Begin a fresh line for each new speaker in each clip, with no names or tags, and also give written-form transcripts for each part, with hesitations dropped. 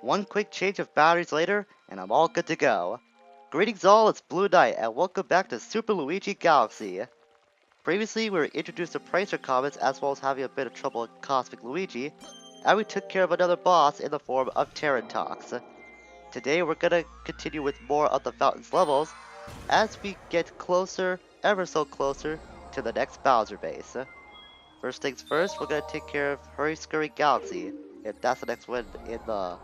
One quick change of batteries later, and I'm all good to go. Greetings all, it's Blue Knight, and welcome back to Super Luigi Galaxy. Previously, we were introduced to Pricer Comets as well as having a bit of trouble with Cosmic Luigi, and we took care of another boss in the form of Terrantox. Today we're gonna continue with more of the Fountains levels, as we get closer, ever so closer, to the next Bowser base. First things first, we're gonna take care of Hurry-Scurry Galaxy, if that's the next one in the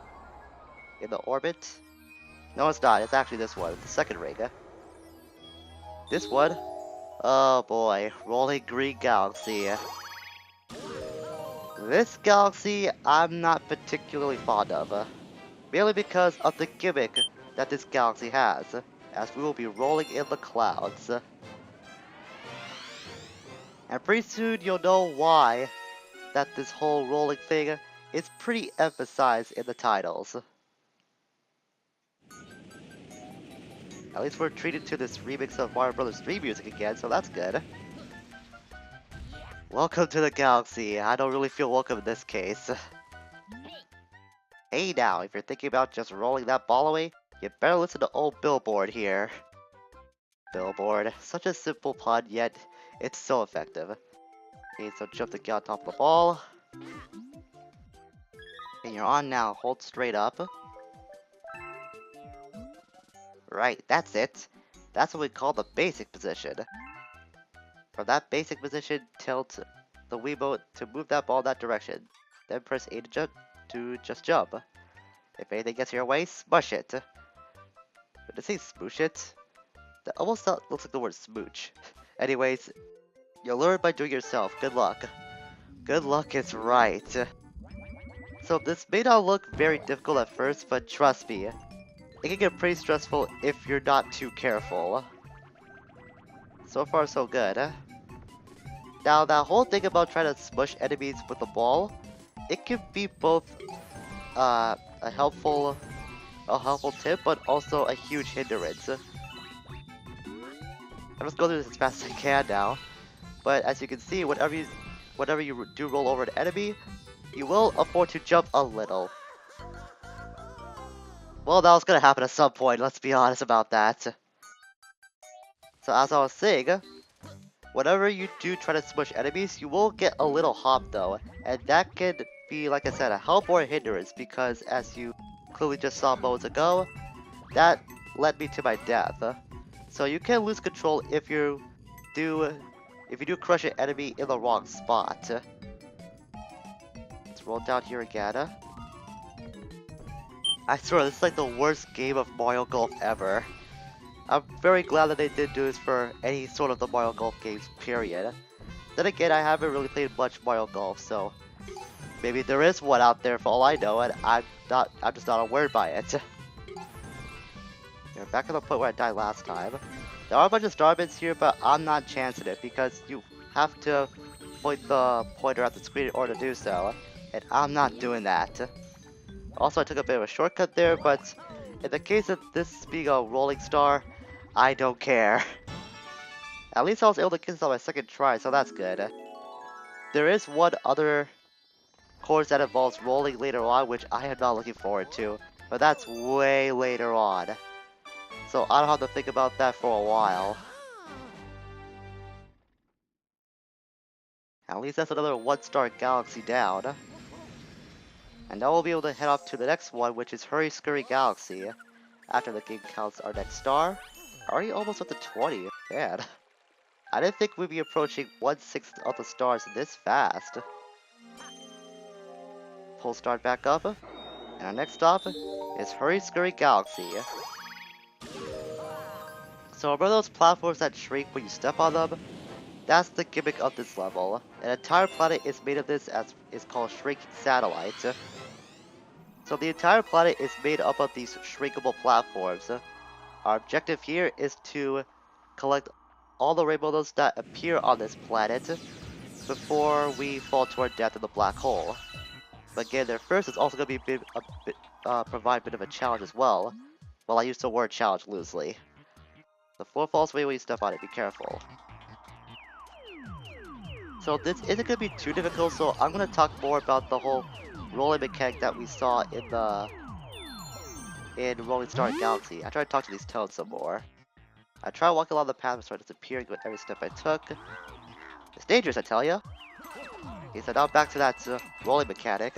orbit. No, it's not. It's actually this one, the second ring. This one, oh boy, Rolling Green Galaxy. This galaxy I'm not particularly fond of, merely because of the gimmick that this galaxy has, as we will be rolling in the clouds. And pretty soon you'll know why that this whole rolling thing is pretty emphasized in the titles. At least we're treated to this remix of Mario Bros. 3 music again, so that's good. Welcome to the galaxy. I don't really feel welcome in this case. Hey now, if you're thinking about just rolling that ball away, you better listen to old Billboard here. Billboard, such a simple pun, yet it's so effective. Okay, so jump to get on top of the ball. And you're on now, hold straight up. Right, that's it. That's what we call the basic position. From that basic position, tilt the Wiimote to move that ball in that direction. Then press A to just jump. If anything gets in your way, smush it. But to say smoosh it, that almost looks like the word smooch. Anyways, you'll learn by doing it yourself. Good luck. Good luck is right. So this may not look very difficult at first, but trust me, it can get pretty stressful if you're not too careful. So far so good. Now that whole thing about trying to smush enemies with the ball, it can be both a helpful tip, but also a huge hindrance. I'm just going through this as fast as I can now, but as you can see, whenever you do roll over an enemy, you will afford to jump a little. Well, that was gonna happen at some point, let's be honest about that. So as I was saying, whenever you do try to smush enemies, you will get a little hop though, and that can be, like I said, a help or a hindrance, because as you clearly just saw moments ago, that led me to my death. So you can lose control if you do crush an enemy in the wrong spot. Let's roll down here again. I swear, this is like the worst game of Mario Golf ever. I'm very glad that they did do this for any sort of the Mario Golf games, period. Then again, I haven't really played much Mario Golf, so maybe there is one out there for all I know, and I'm just not aware by it. You're back at the point where I died last time. There are a bunch of starbits here, but I'm not chancing it because you have to point the pointer at the screen in order to do so, and I'm not doing that. Also, I took a bit of a shortcut there, but in the case of this being a rolling star, I don't care. At least I was able to get this on my second try, so that's good. There is one other course that involves rolling later on, which I am not looking forward to, but that's way later on. So I don't have to think about that for a while. At least that's another 1-star galaxy down. And now we'll be able to head off to the next one, which is Hurry-Scurry Galaxy. After the game counts our next star. Already almost up to 20, man. I didn't think we'd be approaching 1/6 of the stars this fast. Pull start back up, and our next stop is Hurry-Scurry Galaxy. So remember those platforms that shrink when you step on them? That's the gimmick of this level. An entire planet is made of this, as is called shrinking satellites. So the entire planet is made up of these shrinkable platforms. Our objective here is to collect all the rainbows that appear on this planet before we fall to our death in the black hole. But getting there first is also going to be provide a bit of a challenge as well. Well, I use the word challenge loosely. The floor falls away when you step on it, be careful. So this isn't going to be too difficult, so I'm going to talk more about the whole rolling mechanic that we saw in the in Rolling Star Galaxy. I tried to talk to these toads some more. I tried walking along the path and started disappearing with every step I took. It's dangerous, I tell ya. Okay, so now back to that rolling mechanic.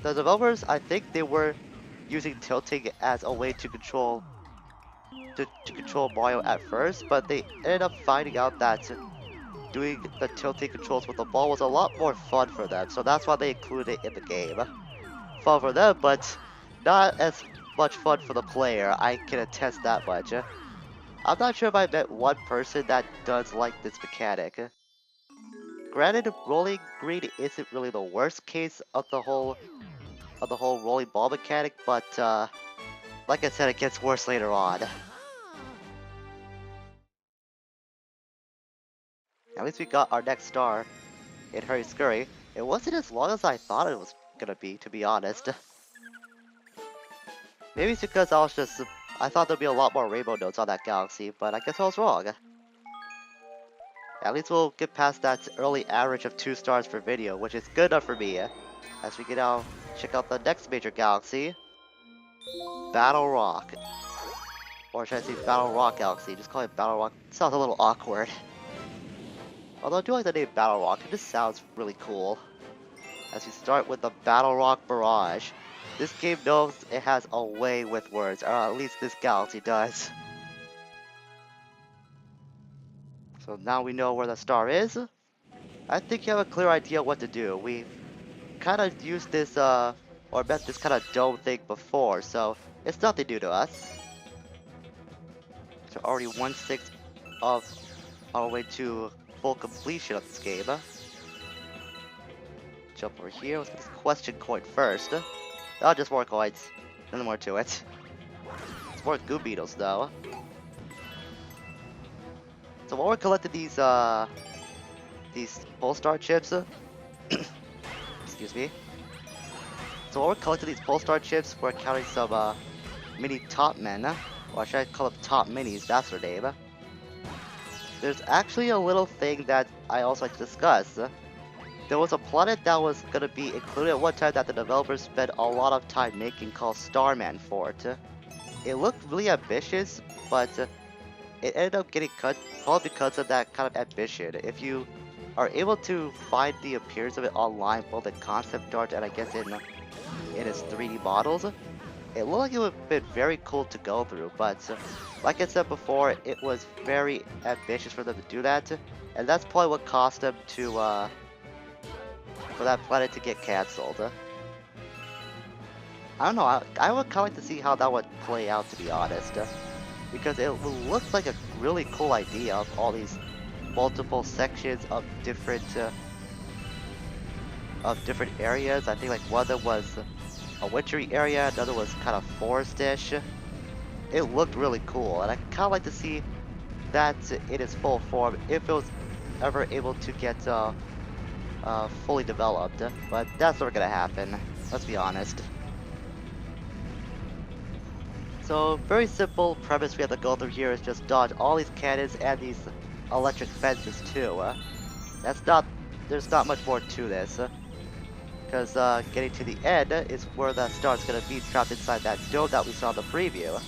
The developers, I think they were using tilting as a way to control Mario at first, but they ended up finding out that doing the tilting controls with the ball was a lot more fun for them, so that's why they included it in the game. Fun for them, but not as much fun for the player, I can attest that much. I'm not sure if I met one person that does like this mechanic. Granted, rolling green isn't really the worst case of the whole rolling ball mechanic, but like I said, it gets worse later on. At least we got our next star in Hurry-Scurry. It wasn't as long as I thought it was gonna be, to be honest. Maybe it's because I thought there'd be a lot more rainbow notes on that galaxy, but I guess I was wrong. At least we'll get past that early average of 2 stars per video, which is good enough for me. As we can now check out the next major galaxy, Battle Rock. Or should I say Battle Rock Galaxy? Just call it Battle Rock. It sounds a little awkward. Although I do like the name Battle Rock, it just sounds really cool. As we start with the Battle Rock Barrage. This game knows it has a way with words, or at least this galaxy does. So now we know where the star is. I think you have a clear idea what to do. We've kind of used this, or met this kind of dome thing before, so it's nothing new to us. So already 1/6 of our way to full completion of this game. Jump over here. Let's get this question coin first. Oh, just more coins. Nothing more to it. It's more goo beetles though. So while we're collecting these Polestar chips, excuse me. So while we're collecting these Polestar chips, we're counting some mini top men, or should I call them top minis? That's their name. There's actually a little thing that I also like to discuss. There was a planet that was gonna be included at one time that the developers spent a lot of time making called Starman Fort. It looked really ambitious, but it ended up getting cut probably because of that kind of ambition. If you are able to find the appearance of it online, both in concept art and I guess in its 3D models, it looked like it would have been very cool to go through, but like I said before, it was very ambitious for them to do that, and that's probably what caused them to, for that planet to get cancelled. I don't know, I would kind of like to see how that would play out, to be honest, because it looks like a really cool idea of all these multiple sections of different areas. I think like one of them was a wintry area, another was kind of forestish. It looked really cool, and I kind of like to see that in its full form if it was ever able to get fully developed. But that's never gonna happen. Let's be honest. So very simple premise we have to go through here is just dodge all these cannons and these electric fences too. There's not much more to this. Because getting to the end is where the star's gonna be trapped inside that dome that we saw in the preview.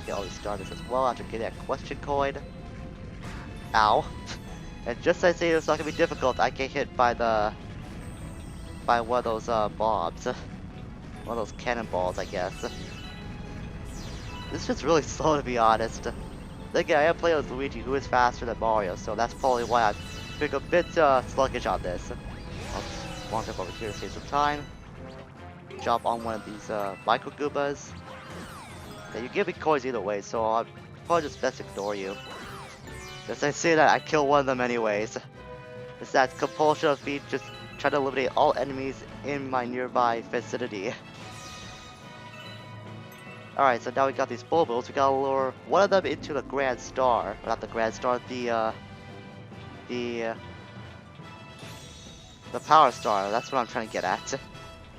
Okay, I'll restart this as well after getting that question coin. Ow. And just as I say it's not gonna be difficult, I get hit by one of those bombs. One of those cannonballs, I guess. This is just really slow, to be honest. Then again, I am playing with Luigi, who is faster than Mario, so that's probably why I'm being a bit sluggish on this. I'll just launch up over here to save some time. Jump on one of these micro Goombas. Yeah, you give me coins either way, so I'll probably just best ignore you. As I say that, I kill one of them anyways. It's that compulsion of me just trying to eliminate all enemies in my nearby vicinity. Alright, so now we got these Bob-ombs. We gotta lure one of them into the Grand Star. Not the Grand Star, the Power Star. That's what I'm trying to get at.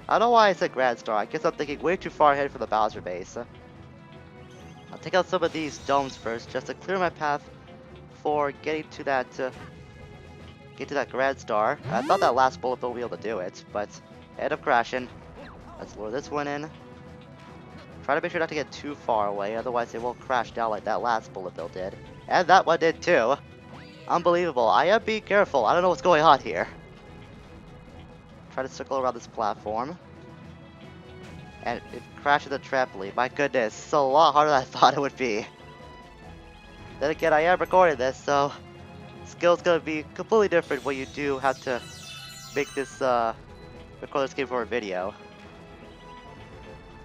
I don't know why I said Grand Star. I guess I'm thinking way too far ahead for the Bowser base. I'll take out some of these domes first, just to clear my path for getting to that Grand Star. I thought that last bullet bill would be able to do it, but ended up crashing. Let's lure this one in. Try to make sure not to get too far away, otherwise it will crash down like that last bullet bill did. And that one did too. Unbelievable. I am being careful. I don't know what's going on here. Try to circle around this platform. And it crashed the trampoline. My goodness, it's a lot harder than I thought it would be. Then again, I am recording this, so skill's gonna be completely different when you do have to make this, record this game for a video.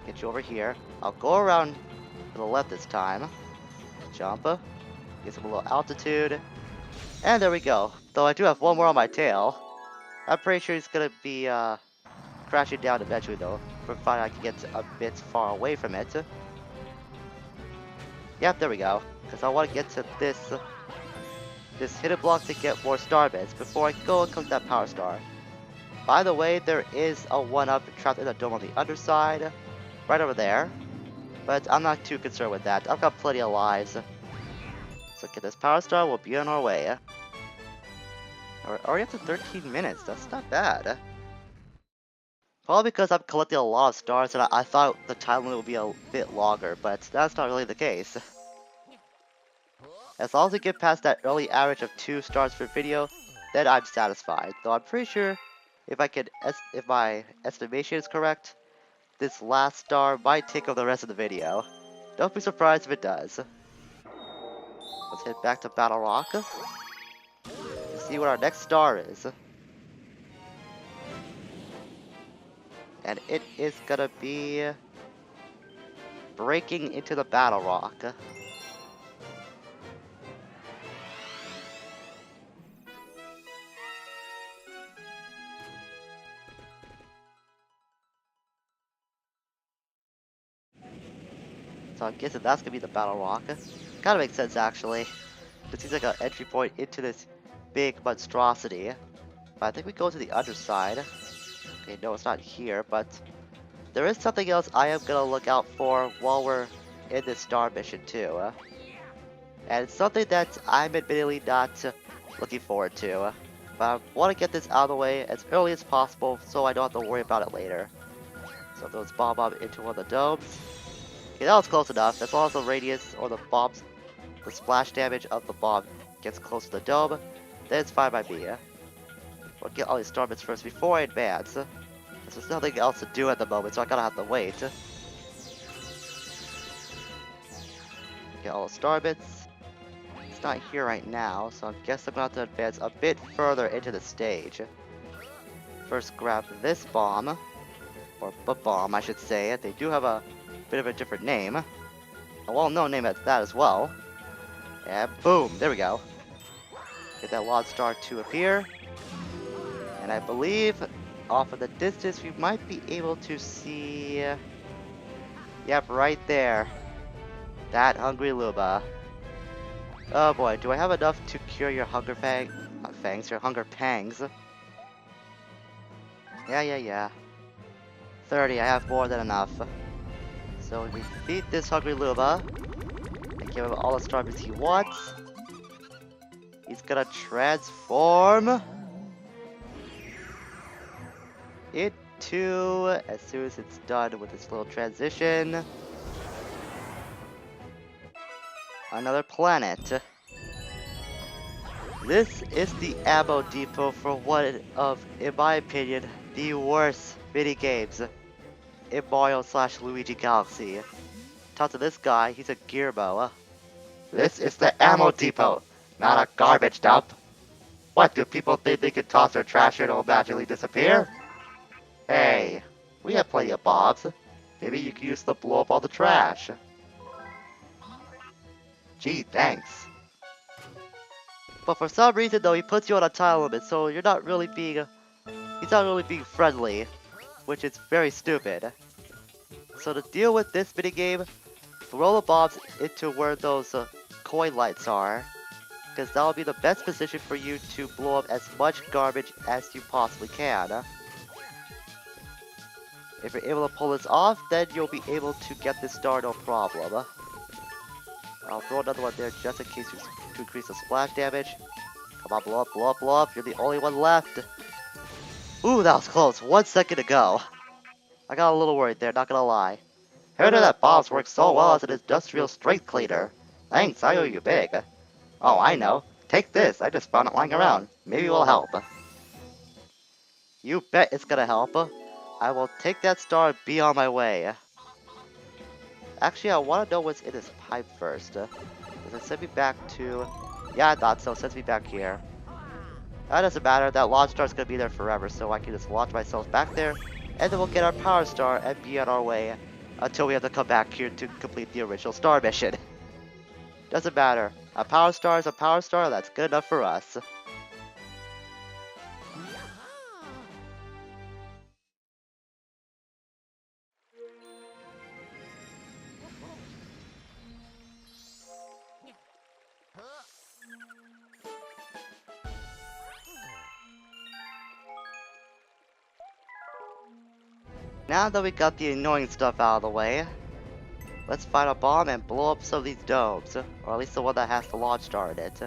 Get you over here. I'll go around to the left this time. Jump. Get some little altitude. And there we go. Though I do have one more on my tail. I'm pretty sure he's gonna be, crashing down eventually though, provided I can get a bit far away from it. Yep, there we go. Because I want to get to this hidden block to get more star bits before I go and collect that power star. By the way, there is a 1-up trapped in the dome on the underside, right over there. But I'm not too concerned with that. I've got plenty of lives. So get this power star, we'll be on our way. We're already up to 13 minutes, that's not bad. Probably because I'm collecting a lot of stars and I thought the time limit would be a bit longer, but that's not really the case. As long as we get past that early average of 2 stars per video, then I'm satisfied. Though I'm pretty sure if my estimation is correct, this last star might take up the rest of the video. Don't be surprised if it does. Let's head back to Battle Rock to see what our next star is. And it is gonna be breaking into the Battle Rock. So I'm guessing that's gonna be the Battle Rock. Kinda makes sense actually. It seems like an entry point into this big monstrosity. But I think we go to the underside. Okay, no, it's not here, but there is something else I am gonna look out for while we're in this star mission too. And it's something that I'm admittedly not looking forward to. But I want to get this out of the way as early as possible so I don't have to worry about it later. So those Bob-omb into one of the domes. Okay, that was close enough. As long as the radius or the splash damage of the bomb gets close to the dome, then it's fine by me. We'll get all these star bits first before I advance. There's nothing else to do at the moment, so I gotta have to wait. Get all the star bits. It's not here right now, so I guess I'm gonna have to advance a bit further into the stage. First grab this bomb, or Bob-omb I should say. They do have a bit of a different name. A well-known name at that as well. And boom, there we go. Get that Lord Star to appear. And I believe off in the distance we might be able to see... Yep, right there. That hungry Luba. Oh boy, do I have enough to cure your hunger your hunger pangs? Yeah. 30, I have more than enough. So we feed this hungry Luba and give him all the strawberries he wants. He's gonna transform into, as soon as it's done with this little transition, another planet. This is the ammo depot for one of, in my opinion, the worst mini games in Mario/Luigi Galaxy. Talk to this guy, he's a Gearbo.
This is the ammo depot, not a garbage dump. What, do people think they can toss their trash and it'll magically disappear? Hey, we have plenty of bombs. Maybe you can use them to blow up all the trash. Gee, thanks.
But for some reason though, he puts you on a time limit, so you're not really being... he's not really being friendly, which is very stupid. So to deal with this minigame, throw the bombs into where those coin lights are, because that'll be the best position for you to blow up as much garbage as you possibly can. If you're able to pull this off, then you'll be able to get this star no problem. I'll throw another one there just in case to increase the splash damage. Come on, blow up, blow up, blow up. You're the only one left. Ooh, that was close. 1 second to go. I got a little worried there, not gonna lie.
Heard that bombs work so well as an industrial strength cleaner. Thanks, I owe you big. Oh, I know. Take this, I just found it lying around. Maybe it will help.
You bet it's gonna help. I will take that star and be on my way. Actually, I want to know what's in this pipe first. Does it send me back to... Yeah, I thought so. It sends me back here. That doesn't matter. That launch star is going to be there forever, so I can just launch myself back there, and then we'll get our power star and be on our way until we have to come back here to complete the original star mission. Doesn't matter. A power star is a power star. That's good enough for us. Now that we got the annoying stuff out of the way, let's find a bomb and blow up some of these domes, or at least the one that has the launch star in it.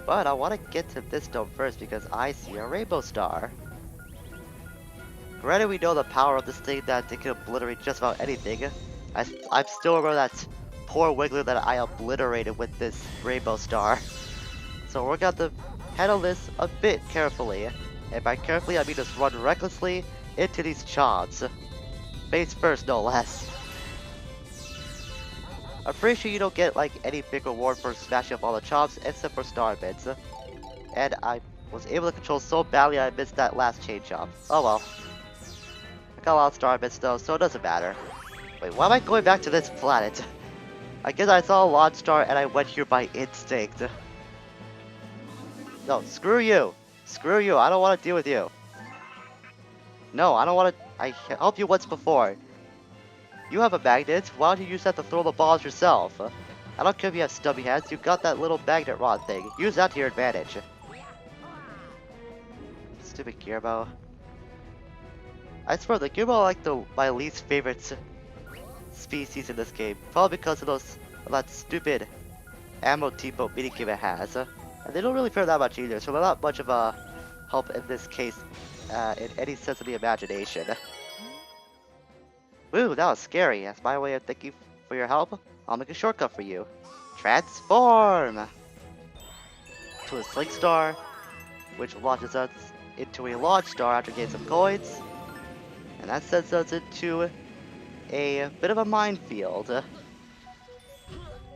But I want to get to this dome first because I see a rainbow star. Granted, we know the power of this thing that it can obliterate just about anything. I still remember that poor Wiggler that I obliterated with this rainbow star. So we're going to handle this a bit carefully. And by carefully, I mean just run recklessly into these chobs. Face first, no less. I'm pretty sure you don't get like any big reward for smashing up all the chobs except for star bits. And I was able to control so badly I missed that last chain chomp. Oh well. I got a lot of star bits though, so it doesn't matter. Wait, why am I going back to this planet? I guess I saw a launch star and I went here by instinct. No, screw you! Screw you, I don't want to deal with you. No, I don't want to... I helped you once before. You have a magnet, why don't you use that to throw the balls yourself? I don't care if you have stubby hands, you got that little magnet rod thing. Use that to your advantage. Stupid Gearbo. I swear, the Gearbo are like my least favorite species in this game. Probably because of that stupid ammo depot minigame it has. And they don't really fare that much either, so they're not much of a help in this case, in any sense of the imagination. Woo, that was scary. That's my way of thanking for your help. I'll make a shortcut for you. Transform! To a Sling Star, which launches us into a launch star after getting some coins. And that sends us into a bit of a minefield.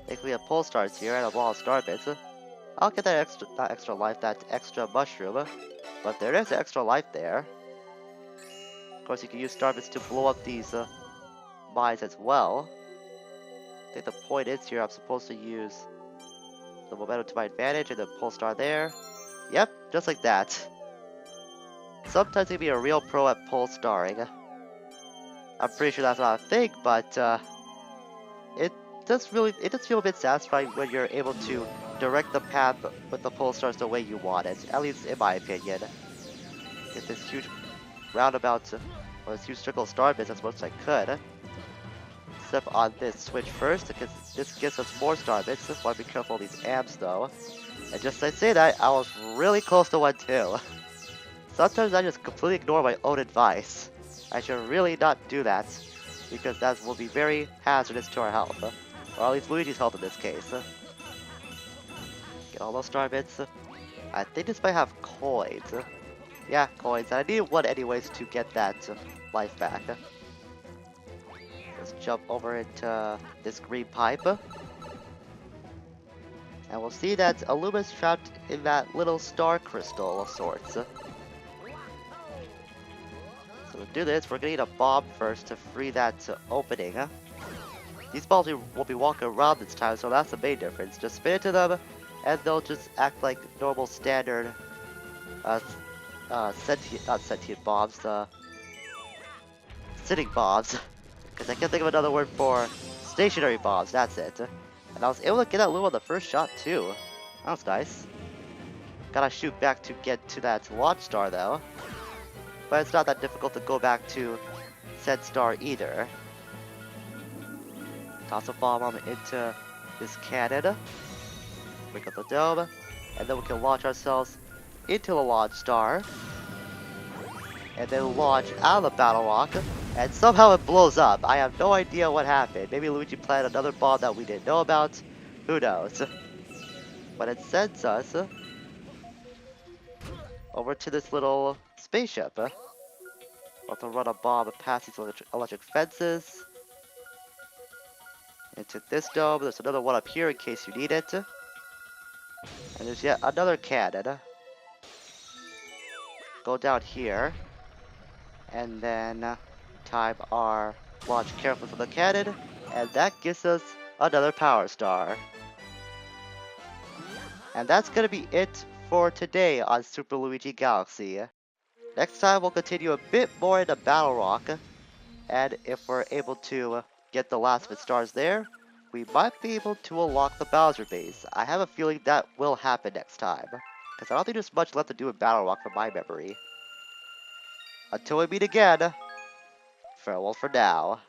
Thankfully, we have pole stars here and a wall of star bits. I'll get that extra, not extra life, that extra mushroom. But there is extra life there. Of course, you can use star bits to blow up these mines as well. I think the point is here I'm supposed to use the momentum to my advantage and the pole star there. Yep, just like that. Sometimes you can be a real pro at pole starring. I'm pretty sure that's not a thing, but it does feel a bit satisfying when you're able to direct the path with the pole stars the way you want it, at least in my opinion. Get this huge roundabout, or this huge circle of star bits as much as I could. Step on this switch first, because this gives us more star bits. Just want to be careful of these amps though. And just as I say that, I was really close to one too. Sometimes I just completely ignore my own advice. I should really not do that, because that will be very hazardous to our health. Or at least Luigi's health in this case. Get all those star bits. I think this might have coins. Yeah, coins. And I need one anyways to get that life back. Let's jump over into this green pipe. And we'll see that Aluma's trapped in that little star crystal of sorts. So to do this, we're gonna need a bomb first to free that opening. These balls will be walking around this time, so that's the main difference. Just spin into them, and they'll just act like normal standard not sentient bombs, sitting bombs. Because I can't think of another word for stationary bombs, that's it. And I was able to get that Luma on the first shot too. That was nice. Gotta shoot back to get to that launch star though. But it's not that difficult to go back to said star either. Toss a bomb into this cannon. Break up the dome. And then we can launch ourselves into the launch star. and then launch out of the Battle Rock, and somehow it blows up. I have no idea what happened. Maybe Luigi planted another bomb that we didn't know about. Who knows? But it sends us over to this little spaceship. We'll have to run a bomb past these electric fences. Into this dome. There's another one up here in case you need it. And there's yet another cannon. Go down here. And then time our launch carefully from the cannon. And that gives us another power star. And that's going to be it for today on Super Luigi Galaxy. Next time we'll continue a bit more into Battle Rock. And if we're able to get the last of its stars there, we might be able to unlock the Bowser base. I have a feeling that will happen next time, because I don't think there's much left to do in Battle Rock from my memory. Until we meet again, farewell for now.